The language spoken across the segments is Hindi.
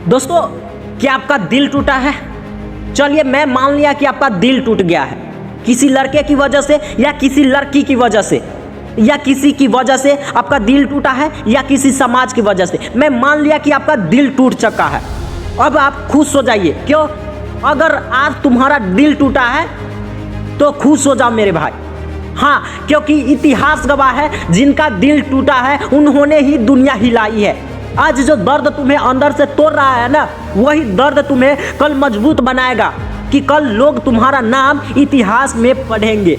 दोस्तों, क्या आपका दिल टूटा है? चलिए मैं मान लिया कि आपका दिल टूट गया है किसी लड़के की वजह से या किसी लड़की की वजह से या किसी की वजह से आपका दिल टूटा है या किसी समाज की वजह से। मैं मान लिया कि आपका दिल टूट चुका है। अब आप खुश हो जाइए। क्यों? अगर आज तुम्हारा दिल टूटा है तो खुश हो जाओ मेरे भाई। हाँ, क्योंकि इतिहास गवाह है जिनका दिल टूटा है उन्होंने ही दुनिया हिलाई है। आज जो दर्द तुम्हें अंदर से तोड़ रहा है ना, वही दर्द तुम्हें कल मजबूत बनाएगा कि कल लोग तुम्हारा नाम इतिहास में पढ़ेंगे।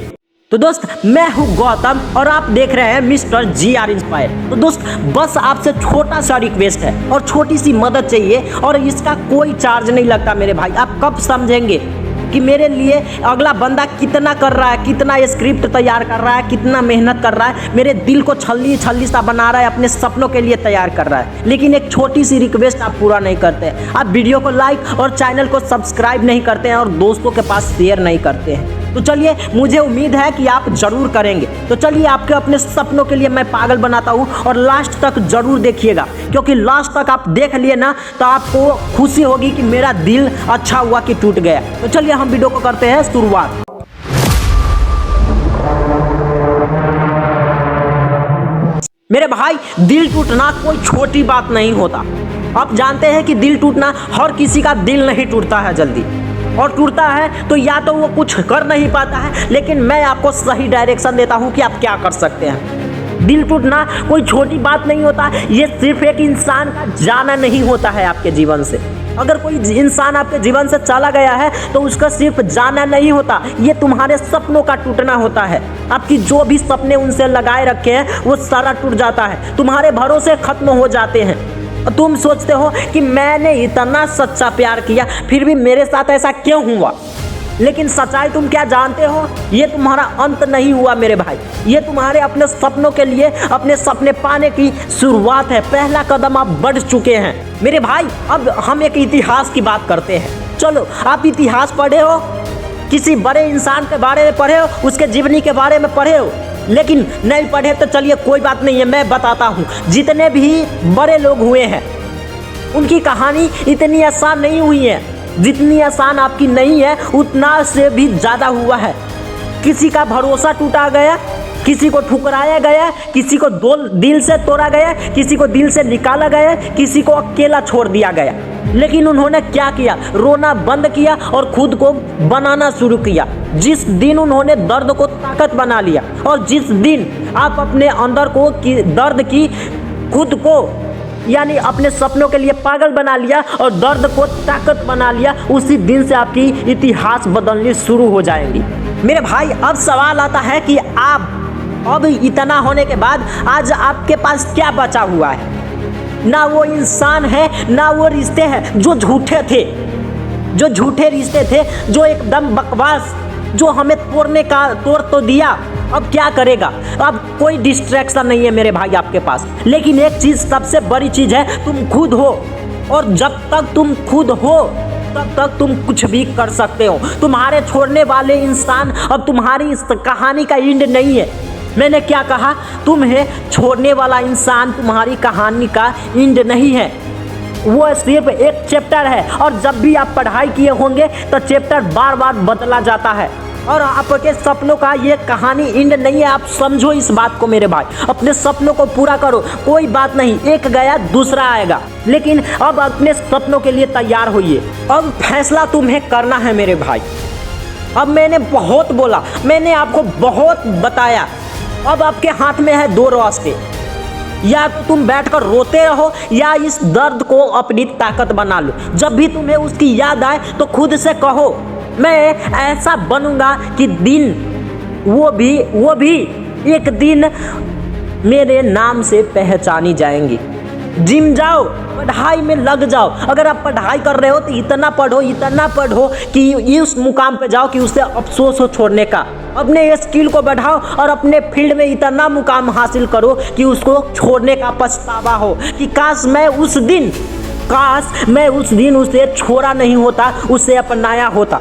तो दोस्त, मैं हूँ गौतम और आप देख रहे हैं मिस्टर GR इंस्पायर। तो दोस्त, बस आपसे छोटा सा रिक्वेस्ट है और छोटी सी मदद चाहिए और इसका कोई चार्ज नहीं लगता मेरे भाई। आप कब समझेंगे कि मेरे लिए अगला बंदा कितना कर रहा है, कितना स्क्रिप्ट तैयार कर रहा है, कितना मेहनत कर रहा है, मेरे दिल को छल्ली छल्ली सा बना रहा है, अपने सपनों के लिए तैयार कर रहा है। लेकिन एक छोटी सी रिक्वेस्ट आप पूरा नहीं करते। आप वीडियो को लाइक और चैनल को सब्सक्राइब नहीं करते हैं और दोस्तों के पास शेयर नहीं करते हैं। तो चलिए, मुझे उम्मीद है कि आप जरूर करेंगे। तो चलिए, आपके अपने सपनों के लिए मैं पागल बनाता हूँ और लास्ट तक जरूर देखिएगा, क्योंकि लास्ट तक आप देख लिए ना तो आपको खुशी होगी कि मेरा दिल अच्छा हुआ कि टूट गया। तो चलिए हम वीडियो को करते हैं शुरुआत। मेरे भाई, दिल टूटना कोई छोटी बात नहीं होता। आप जानते हैं कि दिल टूटना, हर किसी का दिल नहीं टूटता है जल्दी, और टूटता है तो या तो वो कुछ कर नहीं पाता है, लेकिन मैं आपको सही डायरेक्शन देता हूं कि आप क्या कर सकते हैं। दिल टूटना कोई छोटी बात नहीं होता। ये सिर्फ एक इंसान का जाना नहीं होता है आपके जीवन से। अगर कोई इंसान आपके जीवन से चला गया है तो उसका सिर्फ जाना नहीं होता, ये तुम्हारे सपनों का टूटना होता है। आपकी जो भी सपने उनसे लगाए रखे हैं वो सारा टूट जाता है, तुम्हारे भरोसे खत्म हो जाते हैं। तुम सोचते हो कि मैंने इतना सच्चा प्यार किया फिर भी मेरे साथ ऐसा क्यों हुआ, लेकिन सच्चाई तुम क्या जानते हो? ये तुम्हारा अंत नहीं हुआ मेरे भाई। ये तुम्हारे अपने सपनों के लिए, अपने सपने पाने की शुरुआत है। पहला कदम आप बढ़ चुके हैं मेरे भाई। अब हम एक इतिहास की बात करते हैं। चलो, आप इतिहास पढ़े हो, किसी बड़े इंसान के बारे में पढ़े हो, उसके जीवनी के बारे में पढ़े हो, लेकिन नहीं पढ़े तो चलिए कोई बात नहीं है, मैं बताता हूँ। जितने भी बड़े लोग हुए हैं उनकी कहानी इतनी आसान नहीं हुई है। जितनी आसान आपकी नहीं है उतना से भी ज़्यादा हुआ है। किसी का भरोसा टूटा गया, किसी को ठुकराया गया, किसी को दिल से तोड़ा गया, किसी को दिल से निकाला गया, किसी को अकेला छोड़ दिया गया। लेकिन उन्होंने क्या किया? रोना बंद किया और खुद को बनाना शुरू किया। जिस दिन उन्होंने दर्द को ताकत बना लिया और जिस दिन आप अपने अंदर को दर्द की खुद को यानी अपने सपनों के लिए पागल बना लिया और दर्द को ताकत बना लिया, उसी दिन से आपकी इतिहास बदलनी शुरू हो जाएंगी मेरे भाई। अब सवाल आता है कि आप अब इतना होने के बाद आज आपके पास क्या बचा हुआ है? ना वो इंसान है, ना वो रिश्ते हैं जो झूठे थे, जो झूठे रिश्ते थे, जो एकदम बकवास, जो हमें तोड़ तो दिया। अब क्या करेगा? अब कोई डिस्ट्रैक्शन नहीं है मेरे भाई आपके पास। लेकिन एक चीज़, सबसे बड़ी चीज़ है, तुम खुद हो। और जब तक तुम खुद हो तब तक तुम कुछ भी कर सकते हो। तुम्हारे छोड़ने वाले इंसान अब तुम्हारी इस कहानी का एंड नहीं है। मैंने क्या कहा? तुम्हें छोड़ने वाला इंसान तुम्हारी कहानी का एंड नहीं है, वो सिर्फ एक चैप्टर है। और जब भी आप पढ़ाई किए होंगे तो चैप्टर बार बार बदला जाता है और आपके सपनों का ये कहानी एंड नहीं है। आप समझो इस बात को मेरे भाई। अपने सपनों को पूरा करो, कोई बात नहीं, एक गया दूसरा आएगा। लेकिन अब अपने सपनों के लिए तैयार होइए। अब फैसला तुम्हें करना है मेरे भाई। अब मैंने बहुत बोला, मैंने आपको बहुत बताया। अब आपके हाथ में है दो रास्ते, या तो तुम बैठकर रोते रहो या इस दर्द को अपनी ताकत बना लो। जब भी तुम्हें उसकी याद आए तो खुद से कहो, मैं ऐसा बनूंगा कि वो भी एक दिन मेरे नाम से पहचानी जाएंगी। जिम जाओ, पढ़ाई में लग जाओ। अगर आप पढ़ाई कर रहे हो तो इतना पढ़ो कि उस मुकाम पे जाओ कि उससे अफसोस हो छोड़ने का। अपने स्किल को बढ़ाओ और अपने फील्ड में इतना मुकाम हासिल करो कि उसको छोड़ने का पछतावा हो कि काश मैं उस दिन उसे छोड़ा नहीं होता, उसे अपनाया होता।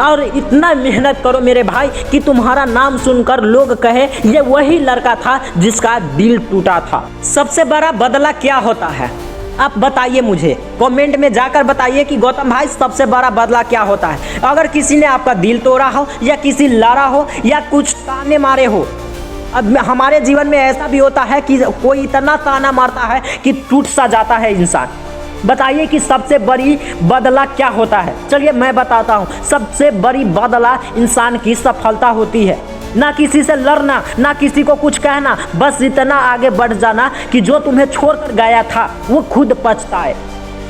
और इतना मेहनत करो मेरे भाई कि तुम्हारा नाम सुनकर लोग कहे ये वही लड़का था जिसका दिल टूटा था। सबसे बड़ा बदला क्या होता है? आप बताइए, मुझे कमेंट में जाकर बताइए कि गौतम भाई सबसे बड़ा बदला क्या होता है। अगर किसी ने आपका दिल तोड़ा हो या किसी लड़ा हो या कुछ ताने मारे हो। अब हमारे जीवन में ऐसा भी होता है कि कोई इतना ताना मारता है कि टूट सा जाता है इंसान। बताइए कि सबसे बड़ी बदला क्या होता है। चलिए मैं बताता हूँ। सबसे बड़ी बदला इंसान की सफलता होती है। ना किसी से लड़ना, ना किसी को कुछ कहना, बस इतना आगे बढ़ जाना कि जो तुम्हें छोड़कर गया था वो खुद पछताए।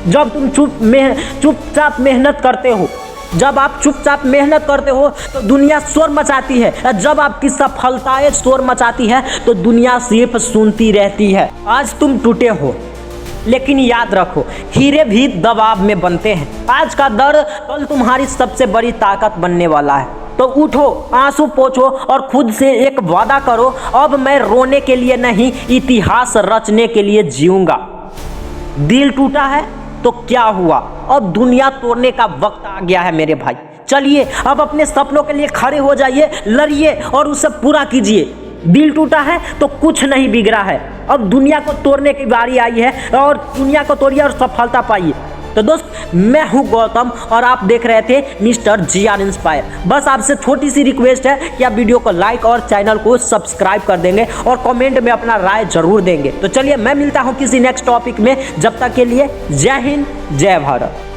जब तुम चुपचाप मेहनत करते हो, जब आप चुपचाप मेहनत करते हो तो दुनिया शोर मचाती है। जब आपकी सफलताएं शोर मचाती है तो दुनिया सिर्फ सुनती रहती है। आज तुम टूटे हो, लेकिन याद रखो हीरे भी दबाव में बनते हैं। आज का दर्द कल तुम्हारी सबसे बड़ी ताकत बनने वाला है। तो उठो, आंसू पोंछो और खुद से एक वादा करो, अब मैं रोने के लिए नहीं, इतिहास रचने के लिए जीऊंगा। दिल टूटा है तो क्या हुआ, अब दुनिया तोड़ने का वक्त आ गया है मेरे भाई। चलिए अब अपने सपनों के लिए खड़े हो जाइए, लड़िए और उसे पूरा कीजिए। दिल टूटा है तो कुछ नहीं बिगड़ा है, अब दुनिया को तोड़ने की बारी आई है और दुनिया को तोड़िए और सफलता पाइए। तो दोस्त, मैं हूं गौतम और आप देख रहे थे मिस्टर GR इंस्पायर। बस आपसे छोटी सी रिक्वेस्ट है कि आप वीडियो को लाइक और चैनल को सब्सक्राइब कर देंगे और कमेंट में अपना राय जरूर देंगे। तो चलिए मैं मिलता हूं किसी नेक्स्ट टॉपिक में। जब तक के लिए जय हिंद, जय भारत।